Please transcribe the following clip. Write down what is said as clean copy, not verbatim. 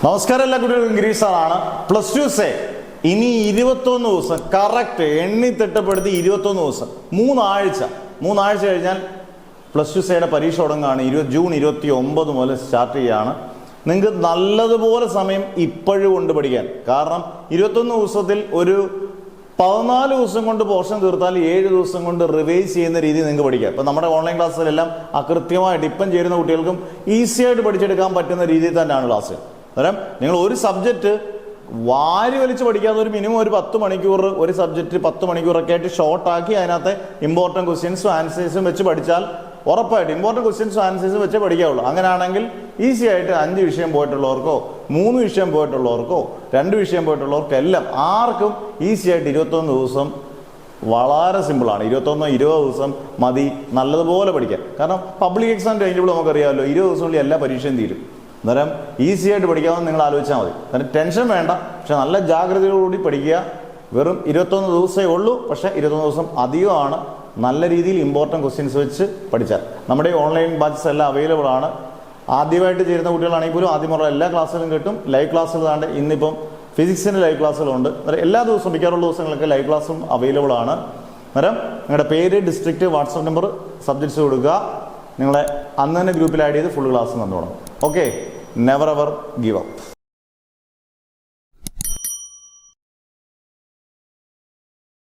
നമസ്കാരം, എല്ലാ കുട്ടികൾക്കും ഇംഗ്ലീഷാണ്. പ്ലസ് ടു സേ ഇനി 21 ദിവസം കറക്റ്റ് എണ്ണി തിട്ടപ്പെടുത്തി 21 ദിവസം, മൂന്നാഴ്ച കഴിഞ്ഞാൽ പ്ലസ് ടു സേയുടെ പരീക്ഷ തുടങ്ങുകയാണ്. ജൂൺ 29 മുതൽ സ്റ്റാർട്ട് ചെയ്യുകയാണ്. നിങ്ങൾക്ക് നല്ലതുപോലെ സമയം ഇപ്പോഴും കൊണ്ട് പഠിക്കാൻ. കാരണം 21 ദിവസത്തിൽ ഒരു 14 ദിവസം കൊണ്ട് പോർഷൻ തീർത്താൽ 7 ദിവസം കൊണ്ട് റിവൈസ് ചെയ്യുന്ന രീതി നിങ്ങൾക്ക് പഠിക്കാം. ഇപ്പം നമ്മുടെ ഓൺലൈൻ ക്ലാസ്സിലെല്ലാം കൃത്യമായിട്ട് ഇപ്പം ചേരുന്ന കുട്ടികൾക്കും ഈസി ആയിട്ട് പഠിച്ചെടുക്കാൻ പറ്റുന്ന രീതിയിൽ തന്നെയാണ് ക്ലാസ്. അന്നേരം നിങ്ങൾ ഒരു സബ്ജക്റ്റ് വാരി വലിച്ച് പഠിക്കാതെ ഒരു മിനിമം ഒരു 10 മണിക്കൂർ ഒരു സബ്ജക്റ്റ് 10 മണിക്കൂറൊക്കെ ആയിട്ട് ഷോർട്ടാക്കി അതിനകത്ത് ഇമ്പോർട്ടൻറ്റ് ക്വസ്റ്റ്യൻസും ആൻസേഴ്സും വെച്ച് പഠിച്ചാൽ ഉറപ്പായിട്ട് ഇമ്പോർട്ടൻറ്റ് ക്വസ്റ്റ്യൻസും ആൻസേഴ്സും വെച്ച് പഠിക്കാവുള്ളൂ. അങ്ങനെയാണെങ്കിൽ ഈസി ആയിട്ട് 5 വിഷയം പോയിട്ടുള്ളവർക്കോ 3 വിഷയം പോയിട്ടുള്ളവർക്കോ 2 വിഷയം പോയിട്ടുള്ളവർക്കോ എല്ലാം ആർക്കും ഈസി ആയിട്ട് 21 ദിവസം വളരെ സിമ്പിളാണ്. 21-20 ദിവസം മതി നല്ലതുപോലെ പഠിക്കാൻ. കാരണം പബ്ലിക് എക്സാം കഴിഞ്ഞപ്പോൾ നമുക്കറിയാമല്ലോ 20 ദിവസത്തിനുള്ളിൽ എല്ലാ പരീക്ഷയും തീരും. അന്നേരം ഈസി ആയിട്ട് പഠിക്കാമെന്ന് നിങ്ങൾ ആലോചിച്ചാൽ മതി. അതിന് ടെൻഷൻ വേണ്ട, പക്ഷെ നല്ല ജാഗ്രതയോടുകൂടി പഠിക്കുക. വെറും 21 ദിവസമേ ഉള്ളൂ, പക്ഷേ 21 ദിവസം അധികമാണ്. നല്ല രീതിയിൽ ഇമ്പോർട്ടൻറ്റ് ക്വസ്റ്റ്യൻസ് വെച്ച് പഠിച്ചാൽ നമ്മുടെ ഓൺലൈൻ ബാച്ചസ് എല്ലാം അവൈലബിൾ ആണ്. ആദ്യമായിട്ട് ചേരുന്ന കുട്ടികളാണെങ്കിൽ പോലും ആദ്യമുള്ള എല്ലാ ക്ലാസ്സിലും കിട്ടും. ലൈവ് ക്ലാസ്സുകൾ താണ്ട് ഇന്നിപ്പം ഫിസിക്സിൻ്റെ ലൈവ് ക്ലാസ്സുകളുണ്ട്. എല്ലാ ദിവസവും മിക്കവാറുള്ള ദിവസങ്ങളൊക്കെ ലൈവ് ക്ലാസ്സും അവൈലബിൾ ആണ്. അന്നേരം നിങ്ങളുടെ പേര്, ഡിസ്ട്രിക്റ്റ്, വാട്സപ്പ് നമ്പർ, സബ്ജക്ട്സ് കൊടുക്കുക. നിങ്ങളെ അന്ന് തന്നെ ഗ്രൂപ്പിൽ ആഡ് ചെയ്ത് ഫുൾ ക്ലാസ് കണ്ടു തുടങ്ങും. Okay, never ever give up.